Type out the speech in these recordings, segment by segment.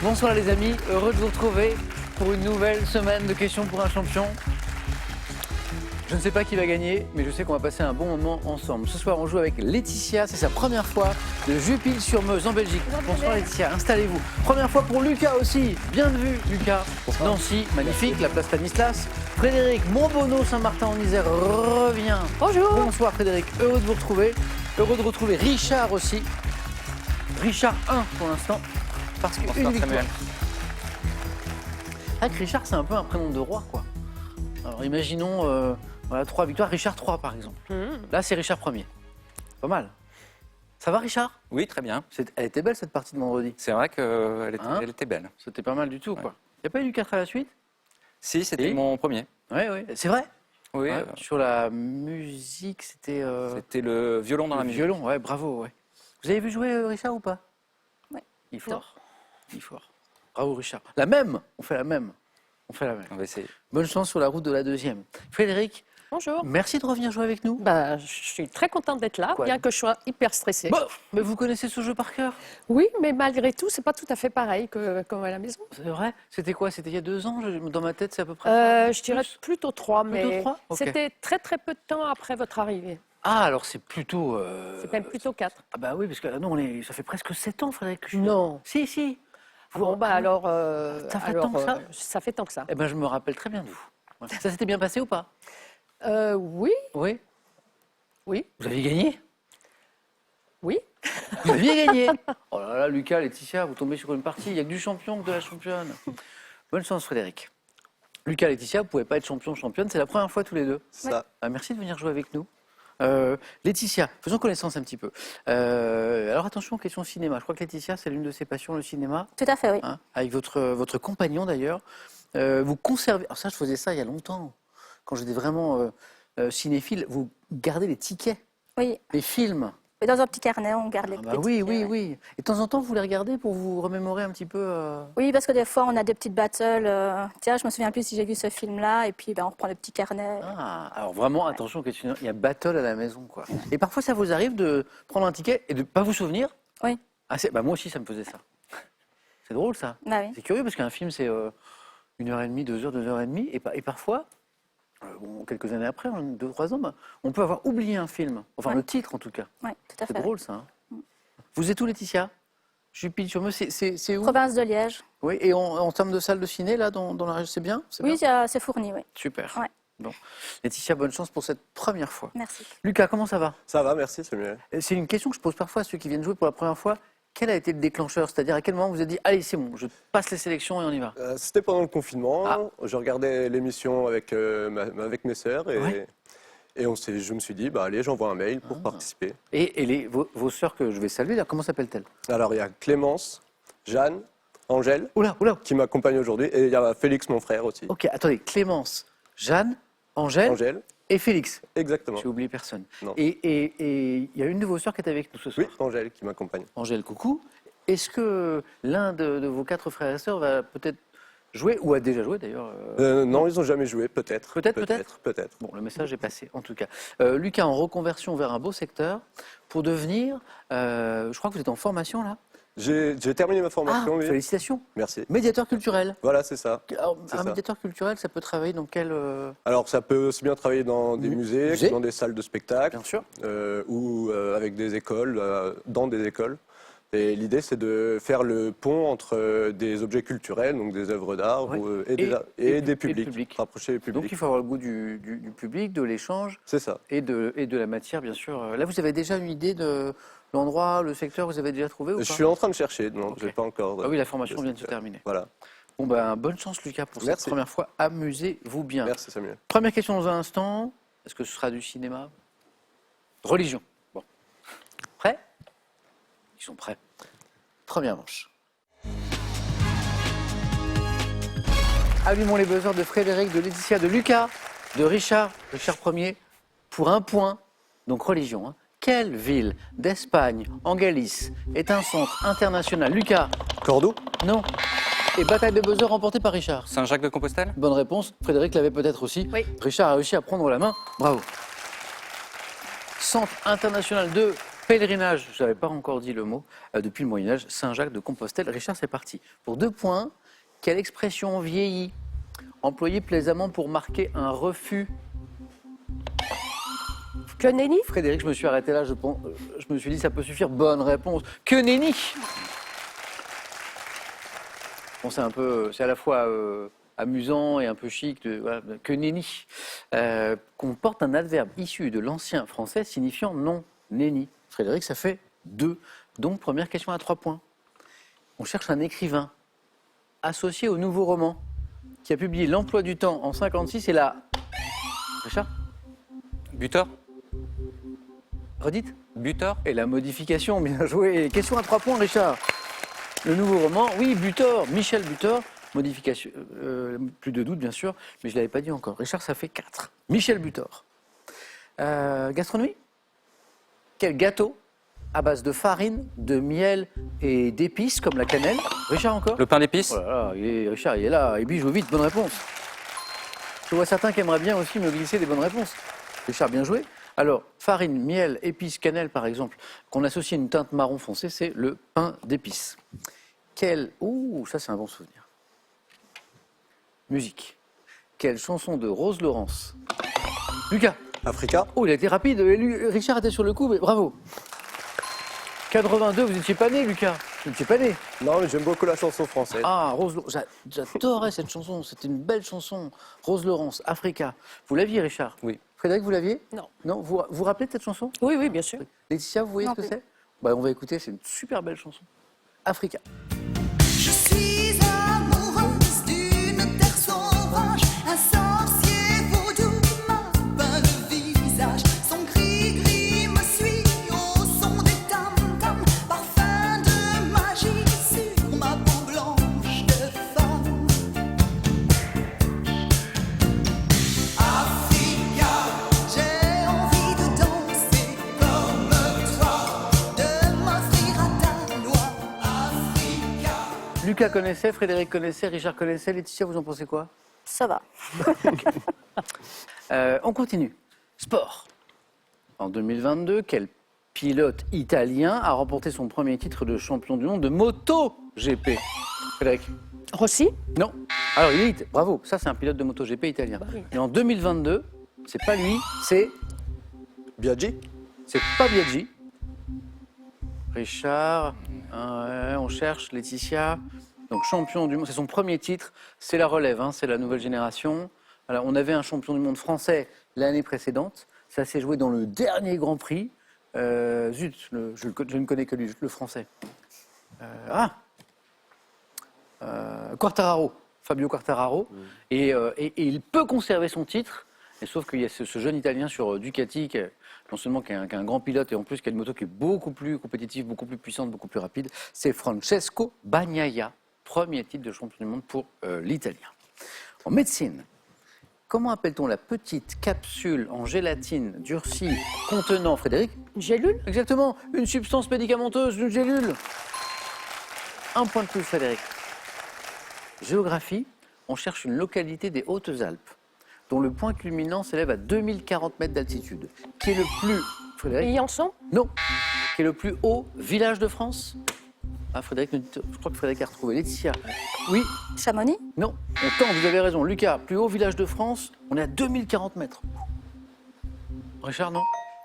Bonsoir les amis, heureux de vous retrouver pour une nouvelle semaine de questions pour un champion. Je ne sais pas qui va gagner, mais je sais qu'on va passer un bon moment ensemble. Ce soir, on joue avec Laetitia, c'est sa première fois de Jupille-sur-Meuse en Belgique. Bonsoir Laetitia, installez-vous. Première fois pour Lucas aussi, bien vu Lucas. Bonsoir. Nancy, magnifique, la place Stanislas. Frédéric, Montbonneau, Saint-Martin en Isère revient. Bonjour. Bonsoir Frédéric, heureux de vous retrouver. Heureux de retrouver Richard aussi. Richard 1 pour l'instant, parce qu'une victoire. Avec Richard, c'est un peu un prénom de roi, quoi. Alors imaginons, voilà, 3 victoires, Richard 3 par exemple. Là, c'est Richard 1er. Pas mal. Ça va Richard? Oui, très bien. Elle était belle cette partie de vendredi. C'est vrai qu'elle elle était belle. C'était pas mal du tout, quoi. Il n'y a pas eu du 4 à la suite? Si, c'était mon premier. Oui, oui. C'est vrai? Oui. Ouais, sur la musique, c'était... C'était le violon dans la musique. Violon, ouais, bravo, ouais. Vous avez vu jouer Richard ou pas? Oui. Il est fort. Il est fort. Bravo Richard. La même. On fait la même. On fait la même. On va essayer. Bonne chance sur la route de la deuxième. Frédéric, bonjour. merci de revenir jouer avec nous. Bah, je suis très contente d'être là, Quoi? bien que je sois hyper stressée. Bon, mais vous connaissez ce jeu par cœur? Oui, mais malgré tout, c'est pas tout à fait pareil comme à la maison. C'est vrai? C'était quoi? C'était il y a 2 ans? Dans ma tête, c'est à peu près ça. Je dirais plutôt 3, mais Plutôt 3? Ok. c'était très très peu de temps après votre arrivée. Ah, alors c'est plutôt... C'est même plutôt 4. Ah bah oui, parce que non, ça fait presque 7 ans, Frédéric. que je suis là. Non. Si, si. Bon, bah alors... Ça fait tant que ça? Ça fait tant que ça. Eh ben, je me rappelle très bien de vous. Ouais. Ça s'était bien passé ou pas? Oui, Oui. oui, Vous aviez gagné? oui. Vous aviez gagné. Oh là là, Lucas, Laetitia, vous tombez sur une partie. Il n'y a que du champion, que de la championne. Bonne chance, Frédéric. Lucas, Laetitia, vous ne pouvez pas être champion, championne. C'est la première fois tous les deux. Ça. Ah, merci de venir jouer avec nous. Laetitia, faisons connaissance un petit peu. Alors attention, question cinéma. Je crois que Laetitia, c'est l'une de ses passions, le cinéma. Tout à fait, oui. Hein, avec votre compagnon d'ailleurs. Vous conservez. Alors ça, je faisais ça il y a longtemps. Quand j'étais vraiment cinéphile, vous gardez les tickets, Oui. les films. Et dans un petit carnet, on garde les Ah bah petits oui, tickets, oui, ouais. oui. Et de temps en temps, vous les regardez pour vous remémorer un petit peu. Oui, parce que des fois, on a des petites battles. Tiens, je me souviens plus si j'ai vu ce film-là. Et puis, ben, on reprend le petit carnet. Ah, alors vraiment, attention, il y a battle à la maison, quoi. Et parfois, ça vous arrive de prendre un ticket et de ne pas vous souvenir? Oui. Ah, bah moi aussi, ça me faisait ça. C'est drôle, ça. Bah oui. C'est curieux parce qu'un film, c'est 1h30, 2h, 2h30. Et parfois, bon, quelques années après, 2 ou 3 ans, bah, on peut avoir oublié un film. Enfin, Ouais. le titre, en tout cas. Oui, tout à C'est fait. drôle, ça. Hein. Vous êtes où, Laetitia? Jupille-sur-Meuse, c'est où? Province de Liège. Oui, et en termes de salle de ciné, là, dans la région, c'est bien? Oui, bien c'est fourni, oui. Super. Ouais. Bon. Laetitia, bonne chance pour cette première fois. Merci. Lucas, comment ça va? Ça va, merci Samuel. C'est une question que je pose parfois à ceux qui viennent jouer pour la première fois. Quel a été le déclencheur? C'est-à-dire à quel moment vous avez dit « Allez, c'est bon, je passe les sélections et on y va ». C'était pendant le confinement. Ah. Je regardais l'émission avec mes sœurs et, Ouais. je me suis dit, bah, allez, j'envoie un mail pour participer. Et vos sœurs que je vais saluer, là, comment s'appellent-elles? Alors, il y a Clémence, Jeanne, Angèle, Oula, oula. qui m'accompagnent aujourd'hui, et il y a Félix, mon frère aussi. Ok, attendez, Clémence, Jeanne, Angèle Angèle, et Félix. exactement. J'ai oublié personne. Non. Et il y a une de vos sœurs qui est avec nous ce soir. Oui, Angèle qui m'accompagne. Angèle, coucou. Est-ce que l'un de vos 4 frères et sœurs va peut-être jouer, ou a déjà joué d'ailleurs Non, ils n'ont jamais joué, peut-être. Peut-être. Bon, le message est passé, en tout cas. Lucas, en reconversion vers un beau secteur, pour devenir, je crois que vous êtes en formation là. J'ai terminé ma formation, oui. Félicitations. Merci. Médiateur culturel. Voilà, c'est ça. Alors, C'est un ça. médiateur culturel, ça peut travailler dans quel... Alors, ça peut aussi bien travailler dans des musées, Musées. dans des salles de spectacle. Bien sûr. Ou avec des écoles, dans des écoles. Et l'idée, c'est de faire le pont entre des objets culturels, donc des œuvres d'art, Oui. et et des le publics, public. rapprocher les publics. Donc il faut avoir le goût du public, de l'échange C'est ça. et de la matière, bien sûr. Là, vous avez déjà une idée de l'endroit, le secteur, vous avez déjà trouvé ou pas? Je suis en train de chercher, non, Ok. j'ai pas encore. Ah oui, la formation vient de se terminer. Voilà. Bon, ben, bonne chance, Lucas, pour cette Merci. première fois. Amusez-vous bien. Merci Samuel. Première question dans un instant. Est-ce que ce sera du cinéma? Religion. Bon. Prêts? Ils sont prêts. Première manche. Allumons les buzzers de Frédéric, de Laetitia, de Lucas, de Richard. Richard Ier, pour 1 point. Donc religion. Hein. Quelle ville d'Espagne, en Galice, est un centre international? Lucas? Cordoue? Non. Et bataille de buzzer remportée par Richard. Saint-Jacques-de-Compostelle? Bonne réponse. Frédéric l'avait peut-être aussi. Oui. Richard a réussi à prendre la main. Bravo. Centre international de Pèlerinage, je n'avais pas encore dit le mot, depuis le Moyen-Âge, Saint-Jacques de Compostelle. Richard, c'est parti. Pour 2 points, quelle expression vieillie, employée plaisamment pour marquer un refus? Que nenni? Frédéric, je me suis arrêté là, je me suis dit ça peut suffire. Bonne réponse. Que nenni. Bon, c'est à la fois amusant et un peu chic. Voilà, que nenni comporte un adverbe issu de l'ancien français signifiant non nenni. Frédéric, ça fait 2. Donc, première question à 3 points. On cherche un écrivain associé au Nouveau Roman qui a publié L'Emploi du Temps en 56 et la... Richard? Buteur? Redites? Buteur? Et la modification, bien joué. Question à 3 points, Richard. Le Nouveau Roman, oui, Butor, Michel Butor. Modification, plus de doute, bien sûr, mais je ne l'avais pas dit encore. Richard, ça fait 4. Michel Butor. Gastronomie? Quel gâteau à base de farine, de miel et d'épices, comme la cannelle? Richard, encore? Le pain d'épices? Oh là là, Richard, il est là. Et puis, joue vite, bonne réponse. Je vois certains qui aimeraient bien aussi me glisser des bonnes réponses. Richard, bien joué. Alors, farine, miel, épices, cannelle, par exemple, qu'on associe à une teinte marron foncé, c'est le pain d'épices. Ouh, ça c'est un bon souvenir. Musique. Quelle chanson de Rose Laurence? Lucas. Africa. Oh, il a été rapide. Richard était sur le coup, mais bravo. 82, vous n'étiez pas né, Lucas? Vous n'étiez pas né? Non, mais j'aime beaucoup la chanson française. Ah, Rose Laurence. J'adorais cette chanson. C'était une belle chanson. Rose Laurence, Africa. Vous l'aviez, Richard? Oui. Frédéric, vous l'aviez? Non. Non, vous vous rappelez de cette chanson? Oui, oui, bien sûr. Laetitia, vous voyez Non ce que plus. c'est? Bah, on va écouter, c'est une super belle chanson. Africa. Je suis amoureuse d'une terre sauvage, un sorcier vaudou m'a peint le visage. Son cri gris me suit au son des tam-tams, parfum de magie sur ma peau blanche de femme. Africa, j'ai envie de danser comme toi, de m'offrir à ta loi. Africa. Lucas connaissait, Frédéric connaissait, Richard connaissait. Laetitia, vous en pensez quoi? Ça va. On continue. Sport. En 2022, quel pilote italien a remporté son premier titre de champion du monde de MotoGP? Frédéric? Rossi? Non. Alors, il bravo. Ça, c'est un pilote de MotoGP italien. Bah oui. Mais en 2022, c'est pas lui, c'est Biaggi. pas Biaggi. Richard, on cherche. Laetitia. Donc, champion du monde, c'est son premier titre. C'est la relève, hein, c'est la nouvelle génération. Alors, on avait un champion du monde français l'année précédente. Ça s'est joué dans le dernier Grand Prix. Zut, je ne connais que lui, le français. Quartararo, Fabio Quartararo. Et il peut conserver son titre. Et sauf qu'il y a ce jeune Italien sur Ducati, non seulement qui est un grand pilote, et en plus qui a une moto qui est beaucoup plus compétitive, beaucoup plus puissante, beaucoup plus rapide. C'est Francesco Bagnaia, premier titre de champion du monde pour l'Italien. En médecine, comment appelle-t-on la petite capsule en gélatine durcie contenant, Frédéric? Une gélule? Exactement, une substance médicamenteuse, une gélule. Un point de plus, Frédéric. Géographie, on cherche une localité des Hautes-Alpes dont le point culminant s'élève à 2040 mètres d'altitude. Qui est le plus... Frédéric? Briançon? Non. Qui est le plus haut village de France? Ah, Frédéric, je crois que Frédéric a retrouvé. Laetitia? Oui. Chamonix? Non. On tente, vous avez raison. Lucas, plus haut village de France, on est à 2040 mètres. Richard, non?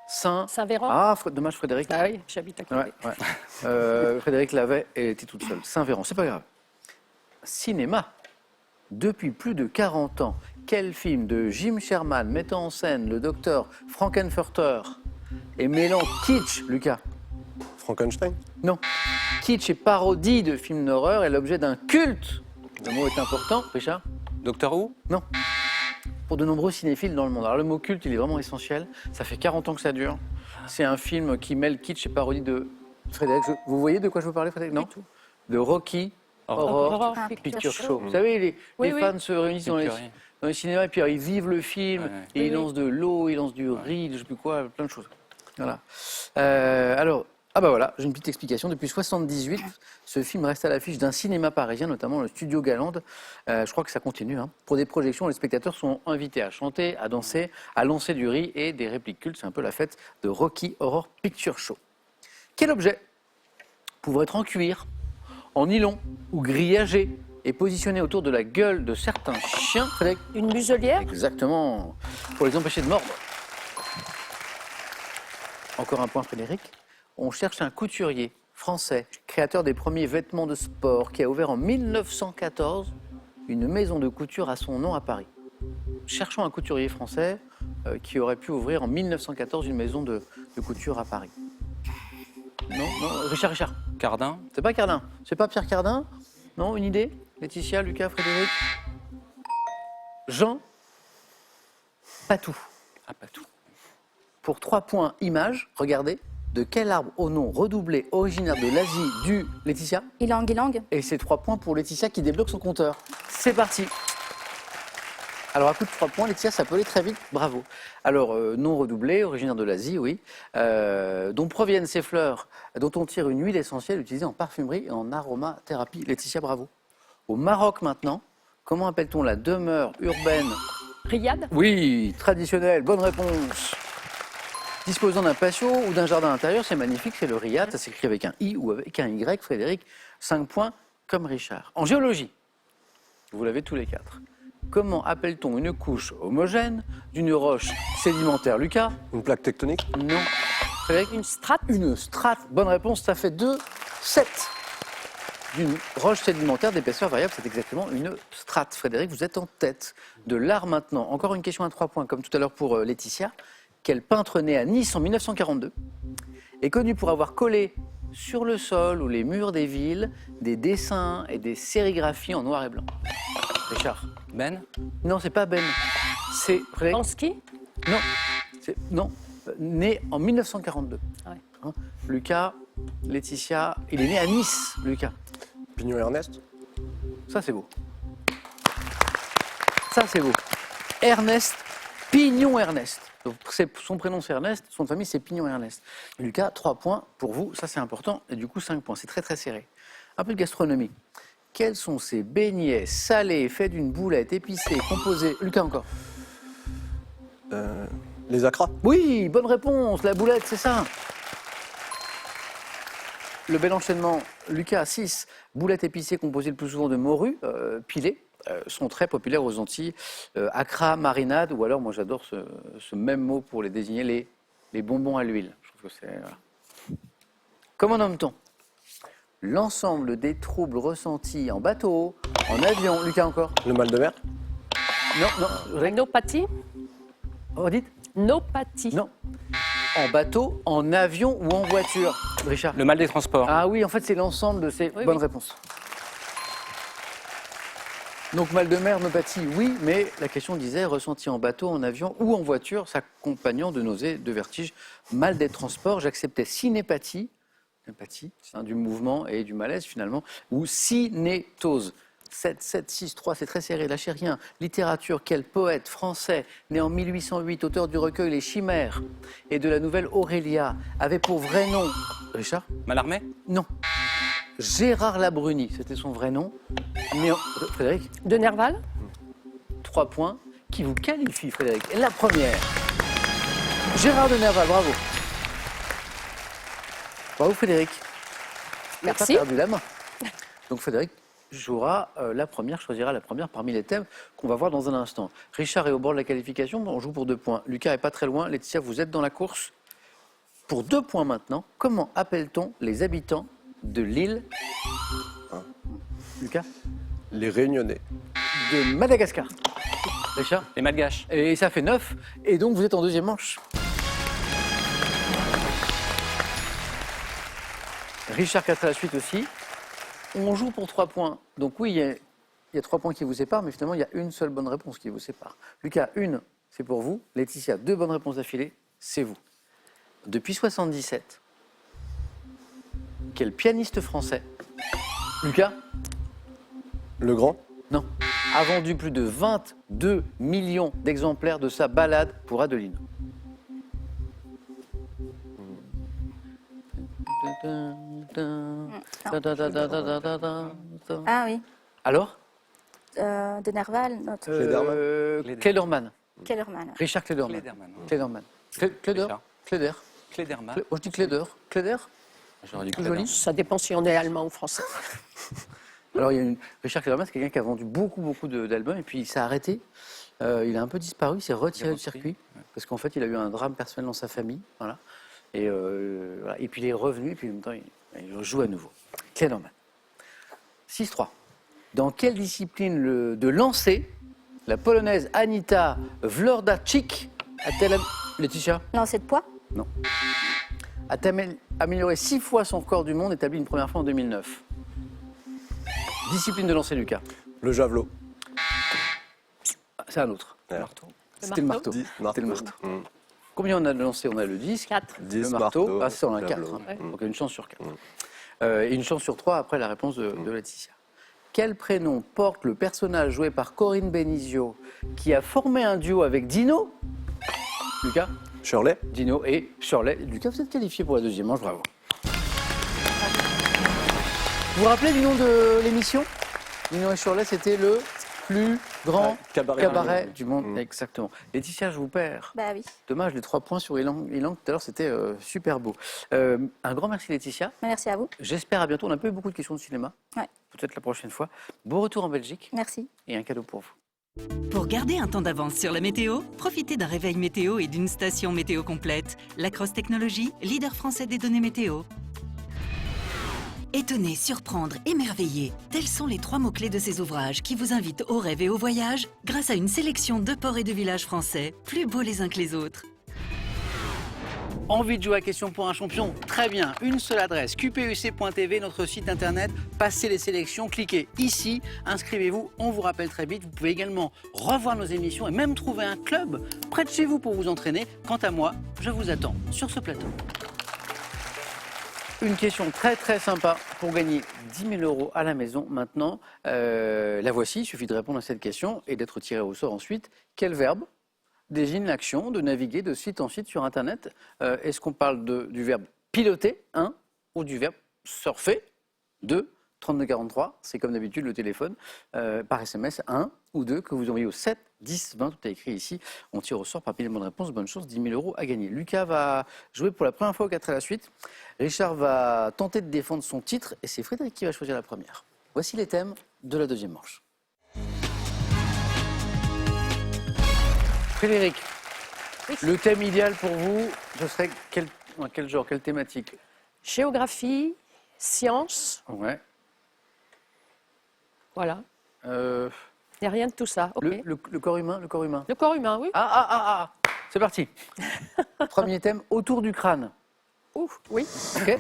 Saint-Véran? Ah, dommage, Frédéric. Ah oui, j'habite à côté. Ouais. Frédéric l'avait et elle était toute seule. Saint-Véran, c'est pas grave. Cinéma. Depuis plus de 40 ans, quel film de Jim Sherman mettant en scène le docteur Frankenfurter et mêlant kitsch, Lucas? Frankenstein. Non. Kitsch et parodie de films d'horreur est l'objet d'un culte. Le mot est important, Richard? Doctor Who? Non. Pour de nombreux cinéphiles dans le monde. Alors le mot culte, il est vraiment essentiel. Ça fait 40 ans que ça dure. C'est un film qui mêle kitsch et parodie de... Frédéric, vous voyez de quoi je veux parler, Frédéric? Non. Du tout. De Rocky Horror Horror Picture Show. Show. Vous savez, les Oui, oui. fans se réunissent dans les cinémas et puis ils vivent le film Ouais. et ils Oui, oui. lancent de l'eau, ils lancent du riz, je sais plus quoi, plein de choses. Voilà. Alors, voilà, j'ai une petite explication. Depuis 1978, ce film reste à l'affiche d'un cinéma parisien, notamment le Studio Galande. Je crois que ça continue. Hein. Pour des projections, les spectateurs sont invités à chanter, à danser, à lancer du riz et des répliques cultes. C'est un peu la fête de Rocky Horror Picture Show. Quel objet pouvant être en cuir, en nylon ou grillagé et positionné autour de la gueule de certains chiens? Frédéric? Une muselière. Exactement, pour les empêcher de mordre. Encore un point, Frédéric. On cherche un couturier français, créateur des premiers vêtements de sport, qui a ouvert en 1914 une maison de couture à son nom à Paris. Cherchons un couturier français qui aurait pu ouvrir en 1914 une maison de couture à Paris. Non, Richard. Cardin. C'est pas Cardin. C'est pas Pierre Cardin. Non, une idée? Laetitia, Lucas, Frédéric? Jean Patou. Ah, pas tout. Pour 3 points, image, regardez. De quel arbre au nom redoublé originaire de l'Asie du Laetitia? Ilang-ilang. Et c'est 3 points pour Laetitia qui débloque son compteur. C'est parti. Alors à coup de 3 points, Laetitia, ça peut aller très vite, bravo. Alors, nom redoublé, originaire de l'Asie, oui, dont proviennent ces fleurs, dont on tire une huile essentielle utilisée en parfumerie et en aromathérapie. Laetitia, bravo. Au Maroc maintenant, comment appelle-t-on la demeure urbaine? Riyad. Oui, traditionnelle, bonne réponse. Disposant d'un patio ou d'un jardin intérieur, c'est magnifique, c'est le Riyad, ça s'écrit avec un I ou avec un Y, Frédéric, 5 points comme Richard. En géologie, vous l'avez tous les 4. Comment appelle-t-on une couche homogène d'une roche sédimentaire? Lucas? Une plaque tectonique? Non. Frédéric? Une strate. Une strate. Bonne réponse, ça fait 2, 7. D'une roche sédimentaire d'épaisseur variable, c'est exactement une strate. Frédéric, vous êtes en tête. De l'art maintenant. Encore une question à 3 points, comme tout à l'heure pour Laetitia. Quel peintre né à Nice en 1942 est connu pour avoir collé sur le sol ou les murs des villes des dessins et des sérigraphies en noir et blanc? Richard? Ben. Non, c'est pas Ben. C'est Frédéric? Lansky. Non, né en 1942. Ouais. Hein, Lucas, Laetitia, il est né à Nice, Lucas. Pignon Ernest? Ça, c'est beau. Ça, c'est beau. Ernest, Pignon Ernest. Donc, son prénom, c'est Ernest, son famille, c'est Pignon Ernest. Lucas, 3 points pour vous, ça, c'est important. Et du coup, 5 points. C'est très, très serré. Un peu de gastronomie. Quels sont ces beignets salés, faits d'une boulette épicée, composée... Lucas, encore. Les acras? Oui, bonne réponse, la boulette, c'est ça. Le bel enchaînement, Lucas, 6. Boulettes épicées composées le plus souvent de morue, pilée, sont très populaires aux Antilles. Acra, marinade, ou alors, moi j'adore ce même mot pour les désigner, les bonbons à l'huile. Je trouve que c'est... Voilà. Comment nomme-t-on l'ensemble des troubles ressentis en bateau, en avion? Lucas, encore. Le mal de mer? Non, Nopathie. redites. Nopathie. Non. En bateau, en avion ou en voiture? Richard? Le mal des transports. Ah oui, en fait, c'est l'ensemble de ces Oui, bonnes oui. réponses. Donc, mal de mer, nopathie, oui, mais la question disait ressenti en bateau, en avion ou en voiture, s'accompagnant de nausées, de vertiges, mal des transports. J'acceptais cinépathie, du mouvement et du malaise finalement, ou cinétose. 7, 7, 6, 3, c'est très serré, lâchez rien. Littérature, quel poète français, né en 1808, auteur du recueil Les Chimères et de la nouvelle Aurélia, avait pour vrai nom... Richard? Mallarmé. Non. Gérard Labruni, c'était son vrai nom. Né en... Frédéric? De Nerval. 3 points qui vous qualifient, Frédéric. Et la première. Gérard de Nerval, bravo. Bravo, Frédéric. Il n'a pas Merci. perdu la main. Donc, Frédéric jouera la première, choisira la première parmi les thèmes qu'on va voir dans un instant. Richard est au bord de la qualification, on joue pour 2 points. Lucas est pas très loin. Laetitia, vous êtes dans la course. Pour 2 points maintenant, comment appelle-t-on les habitants de l'île Lucas? Les Réunionnais. De Madagascar. Richard? Les Malgaches. Et ça fait 9. Et donc vous êtes en deuxième manche. Richard 4 à la suite aussi. On joue pour 3 points. Donc oui, il y a 3 points qui vous séparent, mais finalement il y a une seule bonne réponse qui vous sépare. Lucas, 1, c'est pour vous. Laetitia, 2 bonnes réponses d'affilée, c'est vous. Depuis 1977, quel pianiste français, Lucas? Le Grand? Non. A vendu plus de 22 millions d'exemplaires de sa ballade pour Adeline. Ah oui. Alors De Nerval, notre Klederman. Kellerman. Richard Klederman. Klederman. Klederman. Kleder Richard. Kleder. Klederman. Moi je dis Kleder. Kleder J'aurais dit Tout Clément. joli. Ça dépend si on est allemand ou français. Alors, il y a Richard Clément, c'est quelqu'un qui a vendu beaucoup d'albums et puis il s'est arrêté. Il a un peu disparu, il s'est retiré du circuit parce qu'en fait, il a eu un drame personnel dans sa famille. Voilà. Et, voilà. Et puis, il est revenu et puis en même temps, il joue à nouveau. Claire Norman. 6-3. Dans quelle discipline de lancer la polonaise Anita Wlodarczyk a-t-elle Laetitia Lancer de poids. a-t-elle amélioré 6 fois son record du monde établi une première fois en 2009? Discipline de lancer, Lucas. Le javelot. C'est un autre. Ouais. C'était le marteau. 10 C'était le marteau. Combien on a de lancé? On a le 10. 4. 10 Le marteau. marteaux, Ah, c'est ça, on a 4. javelot. Donc une chance sur 4. Et une chance sur 3 après la réponse de Laetitia. Quel prénom porte le personnage joué par Corinne Benizio qui a formé un duo avec Dino? Lucas? Shirley. Dino et Shirley. Lucas, vous êtes qualifié pour la deuxième manche, bravo. Vous vous rappelez du nom de l'émission? Dino et Shirley, c'était le plus grand cabaret du monde. Exactement. Laetitia, je vous perds. Bah oui. Dommage, les 3 points sur Ilan tout à l'heure, c'était super beau. Un grand merci Laetitia. Merci à vous. J'espère à bientôt. On n'a pas eu beaucoup de questions de cinéma. Ouais. Peut-être la prochaine fois. Bon retour en Belgique Merci. et un cadeau pour vous. Pour garder un temps d'avance sur la météo, profitez d'un réveil météo et d'une station météo complète. Lacrosse Technologies, leader français des données météo. Étonner, surprendre, émerveiller, tels sont les 3 mots-clés de ces ouvrages qui vous invitent au rêve et au voyage grâce à une sélection de ports et de villages français, plus beaux les uns que les autres. Envie de jouer à Question pour un champion? Très bien, une seule adresse, qpuc.tv, notre site internet, passez les sélections, cliquez ici, inscrivez-vous, on vous rappelle très vite. Vous pouvez également revoir nos émissions et même trouver un club près de chez vous pour vous entraîner. Quant à moi, je vous attends sur ce plateau. Une question très sympa pour gagner 10 000 € à la maison maintenant. La voici, il suffit de répondre à cette question et d'être tiré au sort ensuite. Quel verbe désigne l'action de naviguer de site en site sur Internet? Est-ce qu'on parle du verbe piloter, 1, ou du verbe surfer, 2? 3243, c'est comme d'habitude le téléphone, par SMS, 1 ou 2, que vous envoyez au 7 10 20, tout est écrit ici. On tire au sort parmi les bonnes réponses, bonne chance, 10 000 € à gagner. Lucas va jouer pour la première fois aux 4 à la suite. Richard va tenter de défendre son titre et c'est Frédéric qui va choisir la première. Voici les thèmes de la deuxième manche. Frédéric, le thème idéal pour vous, ce serait quel genre, quelle thématique? Géographie, sciences, Ouais. voilà. Euh, Il n'y a rien de tout ça. Ok. le corps humain, le corps humain. Le corps humain, oui. C'est parti. Premier thème, autour du crâne. Ouh, oui. Ok.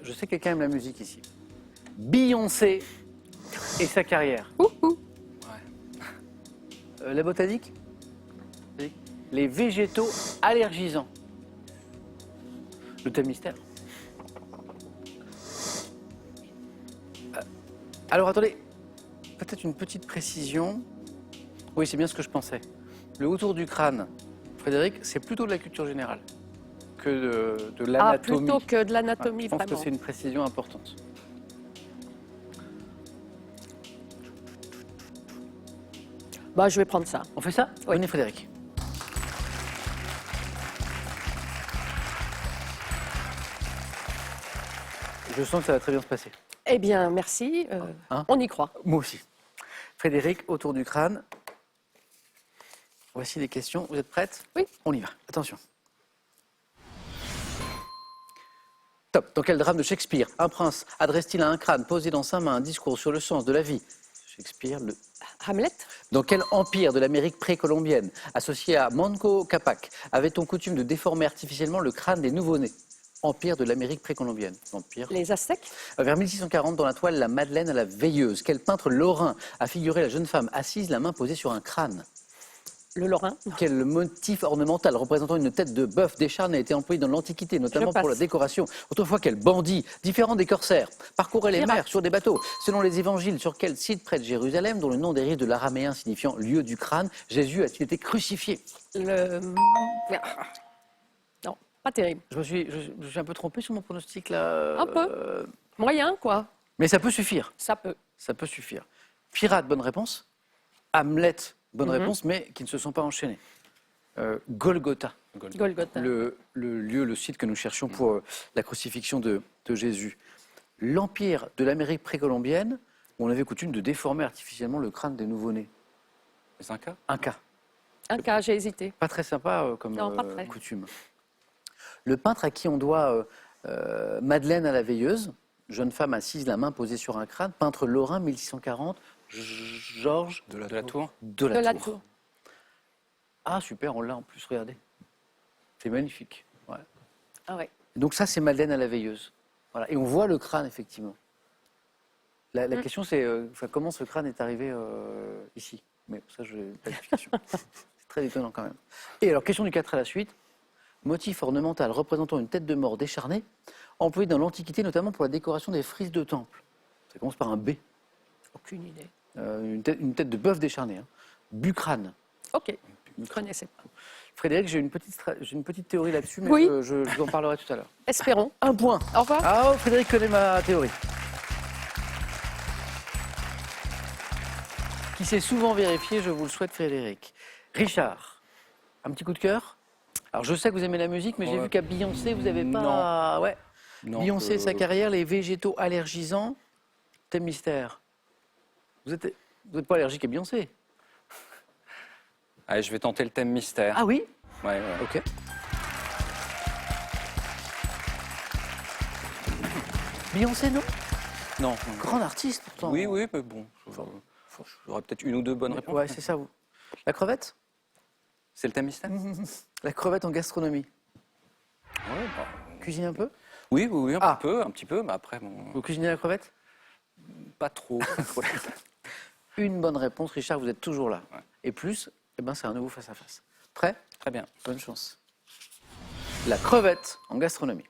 Je sais que quelqu'un aime la musique ici. Beyoncé et sa carrière. La botanique. Les végétaux allergisants. Le thème mystère. Alors attendez, peut-être une petite précision. Oui, c'est bien ce que je pensais. Le autour du crâne, Frédéric, c'est plutôt de la culture générale que de Ah, l'anatomie. plutôt que de l'anatomie, Je pense que vraiment. c'est une précision importante. Bah, je vais prendre ça. On fait ça? Oui. Venez Frédéric. Je sens que ça va très bien se passer. Eh bien, merci. Hein On y croit. Moi aussi. Frédéric, autour du crâne. Voici les questions. Vous êtes prête? Oui. On y va. Attention. Top. Dans quel drame de Shakespeare un prince adresse-t-il à un crâne posé dans sa main un discours sur le sens de la vie? Shakespeare, le... Hamlet? Dans quel empire de l'Amérique précolombienne, associé à Manco Capac, avait-on coutume de déformer artificiellement le crâne des nouveau-nés? Empire de l'Amérique précolombienne. Empire. Les Aztèques? Vers 1640, dans la toile La Madeleine à la Veilleuse, quel peintre lorrain a figuré la jeune femme assise, la main posée sur un crâne? Le Lorrain? Quel motif ornemental représentant une tête de bœuf décharné a été employé dans l'Antiquité, notamment Je passe. pour la décoration? Autrefois, quel bandit, différent des corsaires, parcourait les Pirate. mers sur des bateaux? Selon les évangiles, sur quel site près de Jérusalem, dont le nom dérive de l'araméen signifiant lieu du crâne, Jésus a-t-il été crucifié? Le... Non, pas terrible. Je me suis un peu trompé sur mon pronostic là. Un peu. Moyen, quoi. Mais ça peut suffire. Ça peut. Ça peut suffire. Pirate, bonne réponse. Hamlet, bonne réponse, mais qui ne se sont pas enchaînés. Golgotha, Golgotha. le lieu, le site que nous cherchions pour la crucifixion de Jésus. L'empire de l'Amérique précolombienne, où on avait coutume de déformer artificiellement le crâne des nouveau-nés. Les Incas? Inca. Un cas, j'ai hésité. Pas très sympa comme Non, pas très. coutume. Le peintre à qui on doit Madeleine à la veilleuse, jeune femme assise, la main posée sur un crâne, peintre lorrain 1640, Georges De la Tour? de De la la Tour. tour. Ah super, on l'a en plus, regardez. C'est magnifique. Ouais. Ah ouais. Donc ça, c'est Madeleine à la veilleuse. Voilà. Et on voit le crâne, effectivement. La question, c'est comment ce crâne est arrivé ici. Mais ça, je n'ai pas d'explication. C'est très étonnant quand même. Et alors, question du 4 à la suite. Motif ornemental représentant une tête de mort décharnée, employé dans l'Antiquité, notamment pour la décoration des frises de temple. Ça commence par un B. Aucune idée. Une tête de bœuf décharné. Hein. Bucrane. Ok. Je ne connaissais pas. Frédéric, j'ai une petite théorie là-dessus, mais Oui. je vous en parlerai tout à l'heure. Espérons. Un point. Au revoir. Ah, oh, Frédéric connaît ma théorie. Qui s'est souvent vérifié, je vous le souhaite, Frédéric. Richard, un petit coup de cœur? Alors, je sais que vous aimez la musique, mais j'ai Ouais. vu qu'à Beyoncé, vous n'avez pas... Ouais. Non, Beyoncé, sa carrière, les végétaux allergisants, thème mystère. Vous n'êtes pas allergique à Beyoncé? Allez, je vais tenter le thème mystère. Ah oui? Ouais, ouais. Ok. Beyoncé, non? Non. Grande artiste, pourtant. Oui, oui, mais bon. J'aurais peut-être une ou deux bonnes réponses. Ouais, c'est ça, vous. La crevette? C'est le thème mystère? La crevette en gastronomie. Ouais, bah, Cuisine un peu? oui, oui, oui, Ah. un petit peu, mais après, bon, Vous cuisinez la crevette? pas trop. Une bonne réponse, Richard, vous êtes toujours là. Ouais. Et plus, eh ben, c'est un nouveau face-à-face. Prêt? Très bien. Bonne chance. La crevette en gastronomie.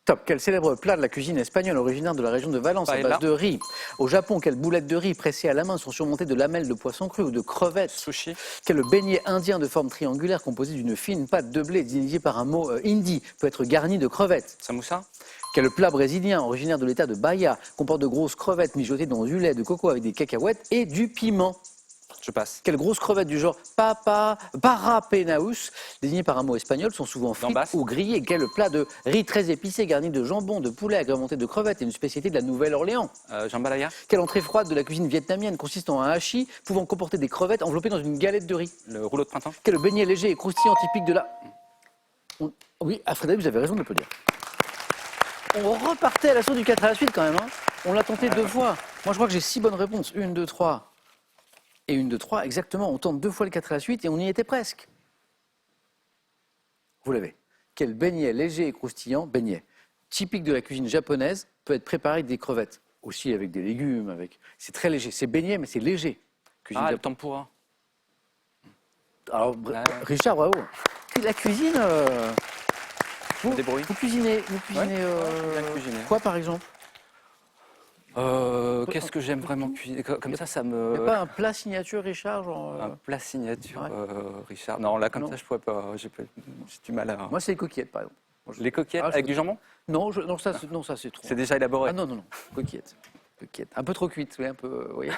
Top. Quel célèbre plat de la cuisine espagnole originaire de la région de Valence à Paella. base de riz? Au Japon, quelles boulettes de riz pressées à la main sont surmontées de lamelles de poisson cru ou de crevettes? Sushi? Quel beignet indien de forme triangulaire composé d'une fine pâte de blé désignée par un mot hindi peut être garni de crevettes? Samoussa? Quel plat brésilien originaire de l'état de Bahia comporte de grosses crevettes mijotées dans du lait de coco avec des cacahuètes et du piment? Je passe. Quelles grosses crevettes du genre parapenaus, désignées par un mot espagnol, sont souvent frites Gambas. ou grillées? Quel plat de riz très épicé garni de jambon, de poulet agrémenté de crevettes est une spécialité de la Nouvelle-Orléans? Jambalaya? Quelle entrée froide de la cuisine vietnamienne consiste en un hachis pouvant comporter des crevettes enveloppées dans une galette de riz? Le rouleau de printemps? Quel beignet léger et croustillant typique de la... Oui, à Frédéric, vous avez raison de l'applaudir. On repartait à l'assaut du 4 à la suite quand même. Hein. On l'a tenté 2 fois. Moi, je crois que j'ai 6 bonnes réponses. 1, 2, 3 et 1, 2, 3. Exactement, on tente 2 fois le 4 à la suite et on y était presque. Vous l'avez. Quel beignet léger et croustillant, beignet, typique de la cuisine japonaise, peut être préparé avec des crevettes. Aussi avec des légumes, avec... C'est très léger. C'est beignet, mais c'est léger. Cuisine Ah, le japonaise. tempura. Alors, Ouais. Richard, bravo. La cuisine... Me débrouille. Vous cuisinez, bien cuisiner. quoi par exemple? Qu'est-ce que j'aime vraiment cuisiner? Comme ça Il n'y me... a pas un plat signature, Richard genre, Un plat signature, Ouais. Richard. Non, là, comme Non. ça, je pourrais pas. J'ai du mal à... Moi, c'est les coquillettes, par exemple. Moi, je- Les coquillettes Ah, je avec peux- du jambon? Non, ça, c'est trop. C'est déjà élaboré. Ah non, non, non. Coquillettes. Coquillettes. Un peu trop cuites, oui, un peu. Vous voyez.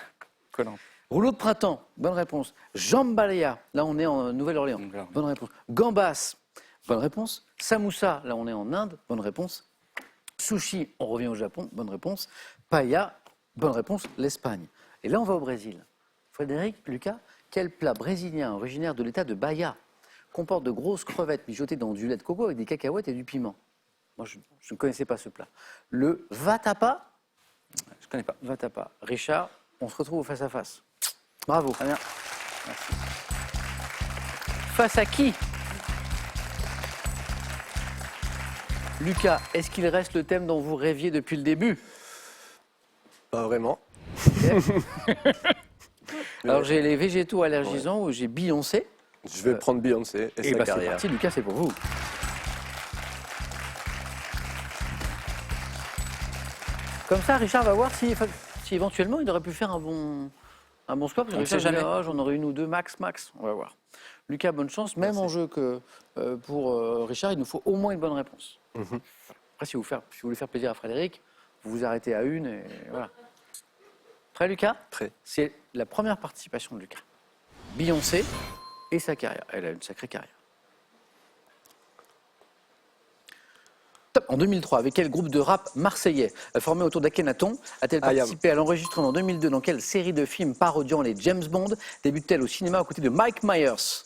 Collant. Rouleau de printemps, bonne réponse. Jambalaya, là, on est en Nouvelle-Orléans. Nouvelle-Orléans. Bonne réponse. Gambas, bonne réponse. Samoussa, là, on est en Inde. Bonne réponse. Sushi, on revient au Japon. Bonne réponse. Paella, bonne réponse. L'Espagne. Et là, on va au Brésil. Frédéric, Lucas, quel plat brésilien originaire de l'état de Bahia comporte de grosses crevettes mijotées dans du lait de coco avec des cacahuètes et du piment? Moi, je ne connaissais pas ce plat. Le vatapa. Je connais pas. Vatapa. Richard, on se retrouve au face-à-face. Bravo. Très bien. Face à qui? Lucas, est-ce qu'il reste le thème dont vous rêviez depuis le début? Pas vraiment. Alors j'ai les végétaux allergisants ou j'ai Beyoncé. Je vais prendre Beyoncé et Et sa bah c'est carrière. parti, Lucas, c'est pour vous. Comme ça, Richard va voir si éventuellement il aurait pu faire un bon score. Parce que On ne sait Richard, jamais. j'en aurais une ou deux max. On va voir. Lucas, bonne chance. Même enjeu que pour Richard, il nous faut au moins une bonne réponse. Après, si vous voulez faire plaisir à Frédéric, vous vous arrêtez à une et voilà. Prêt, Lucas? Prêt. C'est la première participation de Lucas. Beyoncé et sa carrière. Elle a une sacrée carrière. Top. En 2003, avec quel groupe de rap marseillais formé autour d'Akhenaton a-t-elle IAM. participé à l'enregistrement en 2002? Dans quelle série de films parodiant les James Bond débute-t-elle au cinéma aux côtés de Mike Myers?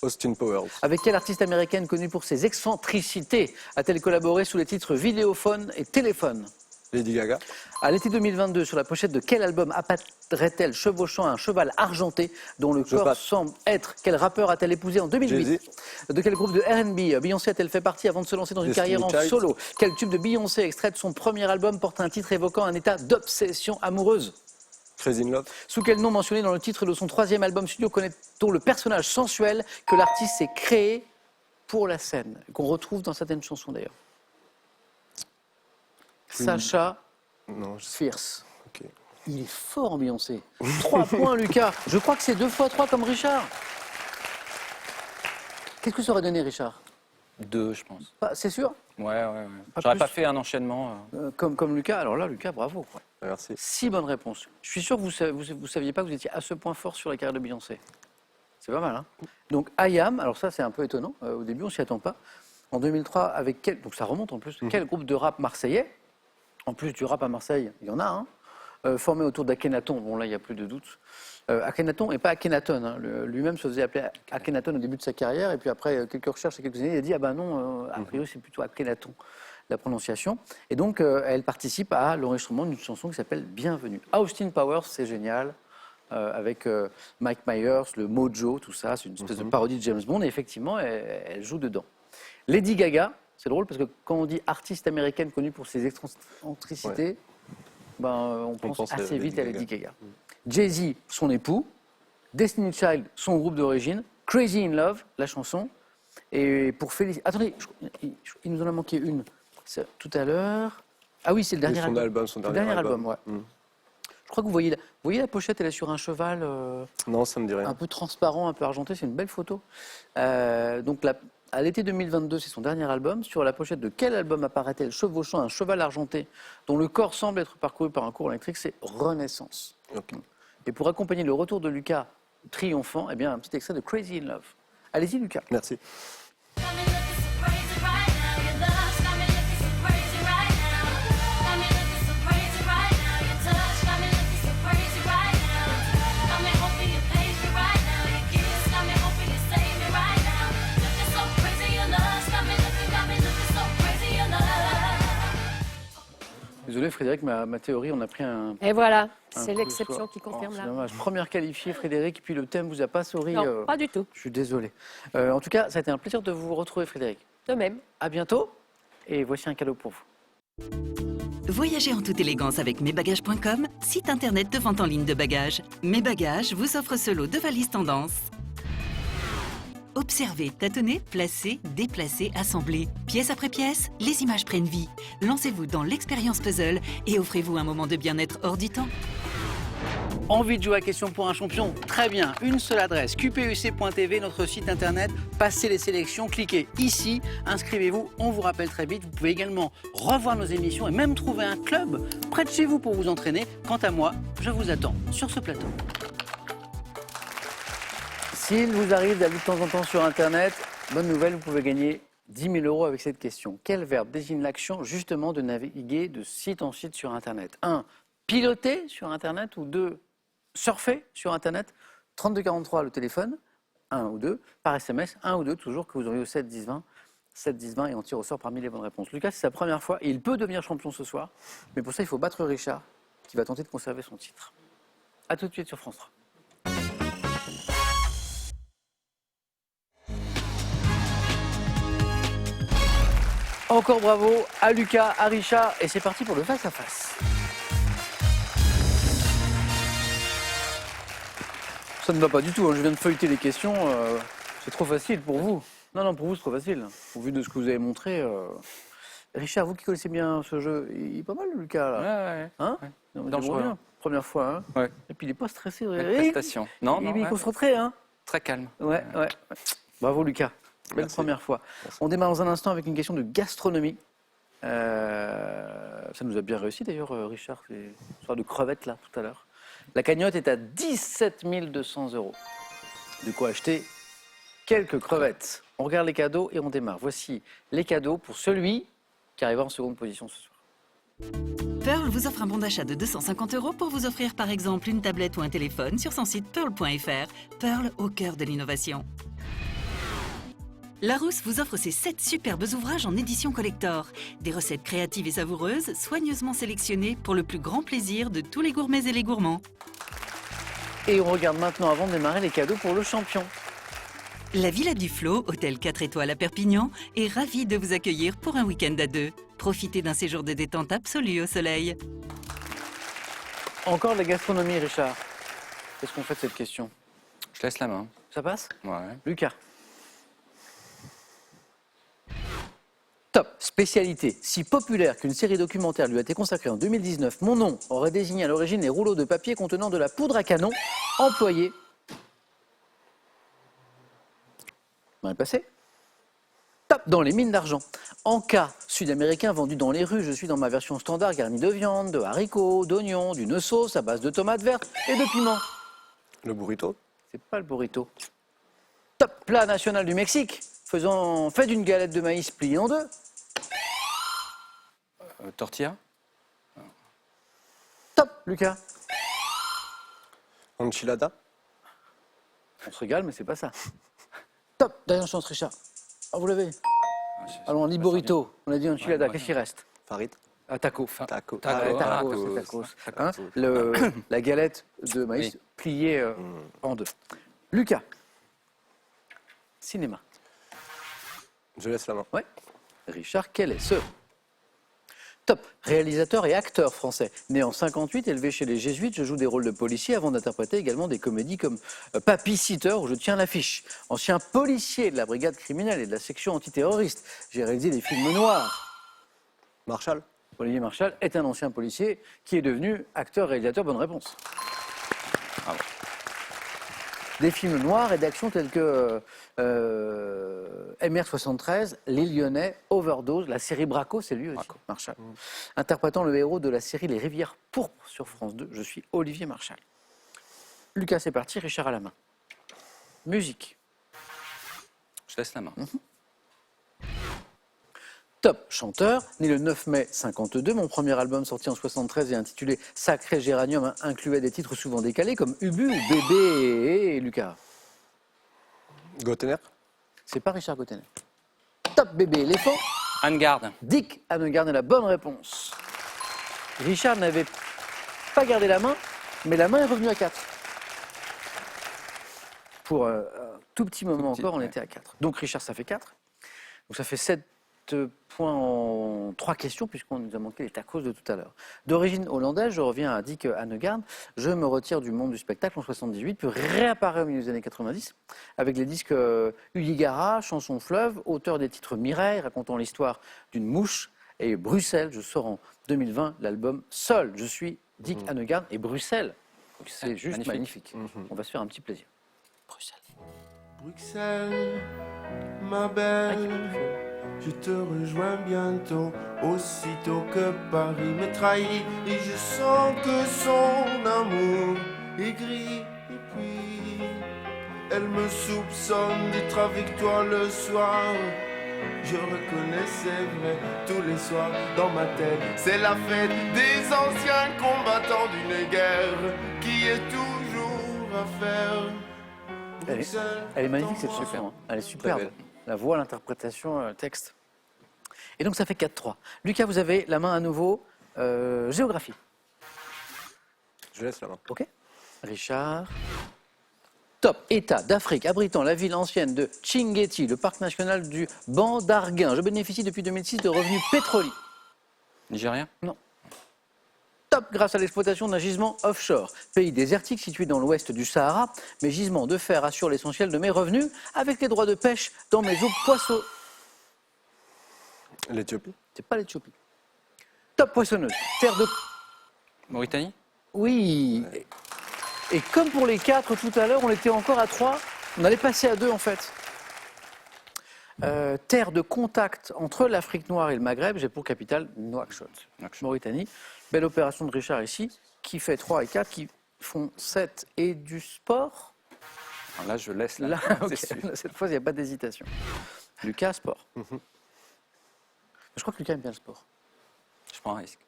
Austin Powers. Avec quelle artiste américaine connue pour ses excentricités a-t-elle collaboré sous les titres Vidéophone et Téléphone? Lady Gaga. À l'été 2022, sur la pochette de quel album apparaît-elle chevauchant un cheval argenté dont le corps passe. semble être? Quel rappeur a-t-elle épousé en 2008? Jay-Z. De quel groupe de R&B Beyoncé a-t-elle fait partie avant de se lancer dans une Destiny carrière en Child. solo? Quel tube de Beyoncé extrait de son premier album porte un titre évoquant un état d'obsession amoureuse? Crazy in Love. Sous quel nom mentionné dans le titre de son troisième album studio connaît-on le personnage sensuel que l'artiste s'est créé pour la scène, qu'on retrouve dans certaines chansons d'ailleurs? Sacha Non, je sais. Fierce. Ok. Il est fort en Beyoncé. 3 points, Lucas. Je crois que c'est 2 fois 3 comme Richard. Qu'est-ce que ça aurait donné, Richard? 2, je pense. C'est sûr? Ouais. Pas J'aurais plus. pas fait un enchaînement. Comme Lucas. Alors là, Lucas, bravo. Quoi. Merci. 6 bonnes réponses. Je suis sûr que vous saviez pas que vous étiez à ce point fort sur la carrière de Beyoncé. C'est pas mal, hein? Donc, IAM, alors ça, c'est un peu étonnant. Au début, on s'y attend pas. En 2003, avec quel... Donc ça remonte en plus. Quel groupe de rap marseillais? En plus du rap à Marseille, il y en a un. Formé autour d'Akhenaton. Bon, là, il n'y a plus de doute. Akhenaton et pas Akhenaton. Hein. Lui-même se faisait appeler Akhenaton au début de sa carrière. Et puis après quelques recherches et quelques années, il a dit, ah ben non, a priori, c'est plutôt Akhenaton, la prononciation. Et donc, elle participe à l'enregistrement d'une chanson qui s'appelle Bienvenue. Austin Powers, c'est génial. Avec Mike Myers, le Mojo, tout ça. C'est une espèce de parodie de James Bond. Et effectivement, elle joue dedans. Lady Gaga, c'est drôle parce que quand on dit artiste américaine connue pour ses excentricités, on pense assez vite à Lady Gaga. Jay-Z, son époux. Destiny Child, son groupe d'origine. Crazy in Love, la chanson. Et pour féliciter... Attendez, il nous en a manqué une. C'est tout à l'heure. Ah oui, c'est le dernier album. Son dernier album. Ouais. Je crois que vous voyez la pochette, elle est sur un cheval Non, ça me dit rien. un peu transparent, un peu argenté. C'est une belle photo. Donc, à l'été 2022, c'est son dernier album. Sur la pochette de quel album apparaît-elle chevauchant un cheval argenté dont le corps semble être parcouru par un courant électrique? C'est Renaissance. Ok. Et pour accompagner le retour de Lucas triomphant, eh bien, un petit extrait de Crazy in Love. Allez-y, Lucas. Merci. Got me looking so crazy right now. Your love's got me looking so crazy right now. Got me looking so crazy right now. Your touch got me looking so crazy right now. Got me hoping you page me right now. Your kiss got me hoping you save me right now. Looking so crazy, your love's got me looking so crazy, your love. Désolé, Frédéric, ma théorie, on a pris un... Et voilà, un c'est coup l'exception soir. qui confirme C'est là. dommage. Première qualifiée, Frédéric, puis le thème vous a pas souri. Non, pas du tout. Je suis désolé. En tout cas, ça a été un plaisir de vous retrouver, Frédéric. De même. À bientôt. Et voici un cadeau pour vous. Voyagez en toute élégance avec mesbagages.com, site internet de vente en ligne de bagages. Mes Bagages vous offre ce lot de valises tendance. Observez, tâtonnez, placez, déplacez, assemblez. Pièce après pièce, les images prennent vie. Lancez-vous dans l'expérience puzzle et offrez-vous un moment de bien-être hors du temps. Envie de jouer à Question pour un champion? Très bien, une seule adresse, qpuc.tv, notre site internet. Passez les sélections, cliquez ici, inscrivez-vous, on vous rappelle très vite. Vous pouvez également revoir nos émissions et même trouver un club près de chez vous pour vous entraîner. Quant à moi, je vous attends sur ce plateau. S'il vous arrive d'aller de temps en temps sur internet, bonne nouvelle, vous pouvez gagner 10 000 € avec cette question. Quel verbe désigne l'action justement de naviguer de site en site sur internet? 1. Piloter sur internet ou 2. Surfer sur internet. 3243 le téléphone, 1 ou 2. Par SMS, 1 ou 2 toujours que vous auriez au 7 10 20. 7 10 20 et on tire au sort parmi les bonnes réponses. Lucas, c'est sa première fois et il peut devenir champion ce soir. Mais pour ça, il faut battre Richard qui va tenter de conserver son titre. A tout de suite sur France 3. Encore bravo à Lucas, à Richard, et c'est parti pour le face-à-face. Ça ne va pas du tout, hein. Je viens de feuilleter les questions, c'est trop facile pour vous. Non, pour vous c'est trop facile. Au vu de ce que vous avez montré. Richard, vous qui connaissez bien ce jeu, il est pas mal Lucas là. Ouais. Hein non, mais Dangereux, bien. Première fois, hein. Ouais. Et puis il n'est pas stressé. Belle prestation. Non, Il est ouais. concentré, hein. Très calme. Ouais. Bravo Lucas. Belle Merci. première fois. On démarre dans un instant avec une question de gastronomie. Ça nous a bien réussi d'ailleurs, Richard, c'est une histoire de crevettes là tout à l'heure. La cagnotte est à 17 200 €. De quoi acheter quelques crevettes. On regarde les cadeaux et on démarre. Voici les cadeaux pour celui qui arrivera en seconde position ce soir. Pearl vous offre un bon d'achat de 250 € pour vous offrir par exemple une tablette ou un téléphone sur son site pearl.fr. Pearl au cœur de l'innovation. Larousse vous offre ses 7 superbes ouvrages en édition collector. Des recettes créatives et savoureuses, soigneusement sélectionnées pour le plus grand plaisir de tous les gourmets et les gourmands. Et on regarde maintenant, avant de démarrer, les cadeaux pour le champion. La Villa du Flot, hôtel 4 étoiles à Perpignan, est ravie de vous accueillir pour un week-end à 2. Profitez d'un séjour de détente absolu au soleil. Encore de la gastronomie, Richard. Qu'est-ce qu'on fait de cette question? Je laisse la main. Ça passe? Ouais. Lucas. Top, spécialité. Si populaire qu'une série documentaire lui a été consacrée en 2019, mon nom aurait désigné à l'origine les rouleaux de papier contenant de la poudre à canon employés dans le passé. Top, dans les mines d'argent. En cas sud-américain vendu dans les rues, je suis dans ma version standard garnie de viande, de haricots, d'oignons, d'une sauce à base de tomates vertes et de piment. Le burrito. C'est pas le burrito. Top, plat national du Mexique, fait d'une galette de maïs pliée en deux. Tortilla. Top, Lucas. Enchilada. On se régale, mais c'est pas ça. Top, dernière chance, Richard. Ah, vous l'avez. Allons, liborito. On a dit enchilada. Ouais, Qu'est-ce qui reste? Farid. Ah, taco. Taco. Ah, tacos, tacos. c'est tacos. Hein, la galette de maïs Oui. pliée en deux. Lucas. Cinéma. Je laisse la main. Ouais. Richard, quel est ce? Top, réalisateur et acteur français. Né en 58, élevé chez les Jésuites, je joue des rôles de policier avant d'interpréter également des comédies comme Papy Sitter, où je tiens l'affiche. Ancien policier de la brigade criminelle et de la section antiterroriste, j'ai réalisé des films noirs. Marshall. Olivier Marchal est un ancien policier qui est devenu acteur-réalisateur. Bonne réponse. Bravo. Des films noirs et d'action tels que MR73, Les Lyonnais, Overdose, la série Braco, c'est lui aussi, Braco. Marchal. Interprétant le héros de la série Les Rivières pourpres sur France 2, je suis Olivier Marchal. Lucas, c'est parti, Richard à la main. Musique. Je laisse la main. Top, chanteur, né le 9 mai 52, mon premier album sorti en 73 et intitulé Sacré Géranium incluait des titres souvent décalés comme Ubu ou Bébé et Lucas. Gottener. C'est pas Richard Gottener. Top, Bébé éléphant. Anne Garde. Dick Annegarn est la bonne réponse. Richard n'avait pas gardé la main, mais la main est revenue à 4. Pour un tout petit moment petit, encore, on ouais. était à 4. Donc Richard, ça fait 4. Donc ça fait 7 points en 3 questions, puisqu'on nous a manqué les tacos de tout à l'heure. D'origine hollandaise, je reviens à Dick Annegarn. Je me retire du monde du spectacle en 78, puis réapparaît au milieu des années 90, avec les disques Uligara, Chanson Fleuve, auteur des titres Mireille, racontant l'histoire d'une mouche, et Bruxelles. Je sors en 2020 l'album Seul. Je suis Dick Annegarn et Bruxelles. C'est juste magnifique. On va se faire un petit plaisir. Bruxelles. Bruxelles, ma belle, je te rejoins bientôt, aussitôt que Paris me trahit, et je sens que son amour est gris, et puis elle me soupçonne d'être avec toi le soir. Je reconnais, c'est vrai, tous les soirs dans ma tête, c'est la fête des anciens combattants d'une guerre qui est toujours à faire. Elle est magnifique cette chanson, hein. Elle est superbe. belle. La voix, l'interprétation, le texte. Et donc ça fait 4-3. Lucas, vous avez la main à nouveau. Géographie. Je laisse la main. Ok. Richard. Top. État d'Afrique abritant la ville ancienne de Tchingeti, le parc national du Banc d'Arguin. Je bénéficie depuis 2006 de revenus pétroliers. Nigérien. Top grâce à l'exploitation d'un gisement offshore. Pays désertique situé dans l'ouest du Sahara, mes gisements de fer assurent l'essentiel de mes revenus avec les droits de pêche dans mes eaux poissonneuses. L'Éthiopie. C'est pas l'Éthiopie. Top poissonneuse. Terre de... Mauritanie. Oui. Et comme pour les 4 tout à l'heure, on était encore à 3. On allait passer à 2 en fait. Terre de contact entre l'Afrique noire et le Maghreb, j'ai pour capitale Nouakchott. Mauritanie. Belle opération de Richard ici, qui fait 3 et 4, qui font 7 et du sport. Enfin, là, je laisse la Là, main, ok. c'est sûr. Cette fois, il n'y a pas d'hésitation. Lucas, sport. Je crois que Lucas aime bien le sport. Je prends un risque.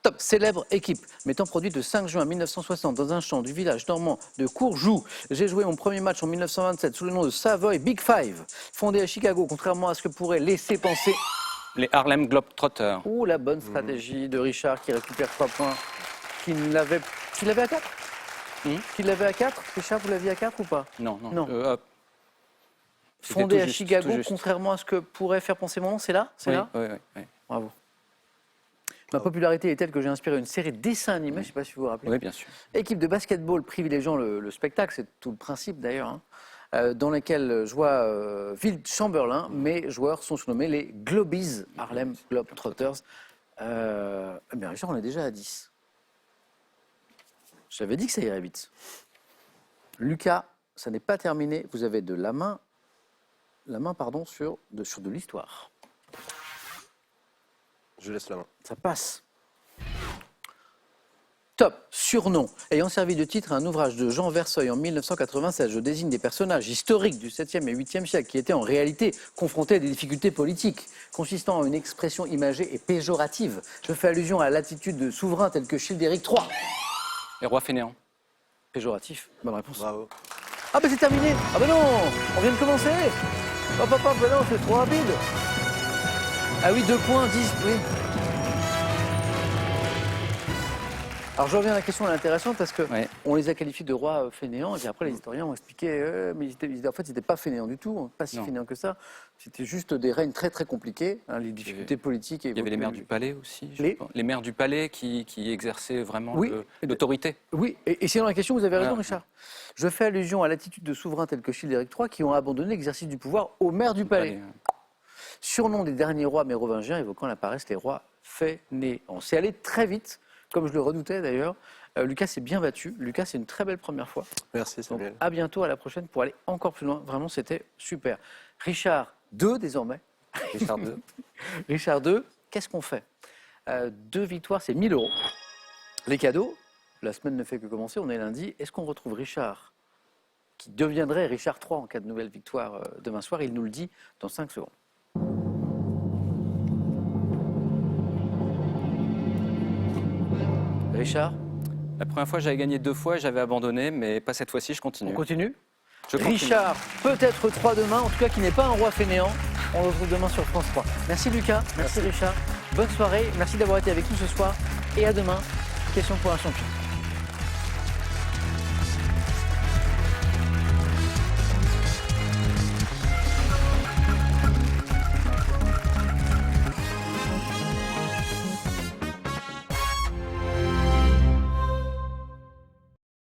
Top, célèbre équipe, m'étant produite le 5 juin 1960 dans un champ du village normand de Courjoux. J'ai joué mon premier match en 1927 sous le nom de Savoy Big Five, fondé à Chicago, contrairement à ce que pourrait laisser penser. Les Harlem Globetrotters. Oh, la bonne stratégie de Richard qui récupère 3 points. Qui l'avait à 4 Qui l'avait à 4 Richard, vous l'aviez à 4 ou pas? Non, non. Non. Hop. C'était Fondé tout à juste, Chicago, tout juste. contrairement à ce que pourrait faire penser mon nom, c'est là? C'est Oui, là oui, oui. Bravo. Ma popularité est telle que j'ai inspiré une série de dessins animés, je ne sais pas si vous vous rappelez. Oui, bien sûr. Équipe de basketball privilégiant le spectacle, c'est tout le principe d'ailleurs, hein, dans laquelle joue Wilt Chamberlain, mes joueurs sont surnommés les Globies, Harlem Globetrotters. Bien Richard, on est déjà à 10. J'avais dit que ça irait vite. Lucas, ça n'est pas terminé, vous avez de la main sur de l'histoire. Je laisse la main. Ça passe. Top, surnom. Ayant servi de titre à un ouvrage de Jean Verseuil en 1996, je désigne des personnages historiques du 7e et 8e siècle qui étaient en réalité confrontés à des difficultés politiques, consistant en une expression imagée et péjorative. Je fais allusion à l'attitude de souverains tels que Childéric III. Les rois fainéants. Péjoratif, bonne réponse. Bravo. Ah ben c'est terminé. Ah ben non, on vient de commencer. Hop, hop, hop, ben non, c'est trop rapide. Ah oui, 2 points, 10, oui. Alors je reviens à la question intéressante parce qu'on Ouais. les a qualifiés de rois fainéants et puis après les historiens ont expliqué mais en fait ils n'étaient pas fainéants du tout, pas si Non. fainéants que ça. C'était juste des règnes très très compliqués, hein, les difficultés politiques. Il y avait les maires du palais aussi. je Les- pense. Les maires du palais qui exerçaient vraiment Oui. l'autorité. Oui, et c'est dans la question, vous avez raison Voilà. Richard. Je fais allusion à l'attitude de souverains tels que Childéric III qui ont abandonné l'exercice du pouvoir aux maires du palais. Surnom des derniers rois mérovingiens évoquant la paresse les rois fainéants. C'est allé très vite, comme je le redoutais d'ailleurs. Lucas s'est bien battu. Lucas, c'est une très belle première fois. Merci Donc, Samuel. à bientôt, à la prochaine pour aller encore plus loin. Vraiment, c'était super. Richard 2 désormais. Richard II. Richard 2, qu'est-ce qu'on fait 2 victoires, c'est 1 000 €. Les cadeaux, la semaine ne fait que commencer, on est lundi. Est-ce qu'on retrouve Richard qui deviendrait Richard 3 en cas de nouvelle victoire demain soir? Il nous le dit dans 5 secondes. Richard, La première fois, j'avais gagné 2 fois et j'avais abandonné, mais pas cette fois-ci, je on continue. continue. Je continue. Richard, peut-être 3 demain, en tout cas qui n'est pas un roi fainéant. On le retrouve demain sur France 3. Merci Lucas, merci Richard. Bonne soirée, merci d'avoir été avec nous ce soir et à demain. Question pour un champion.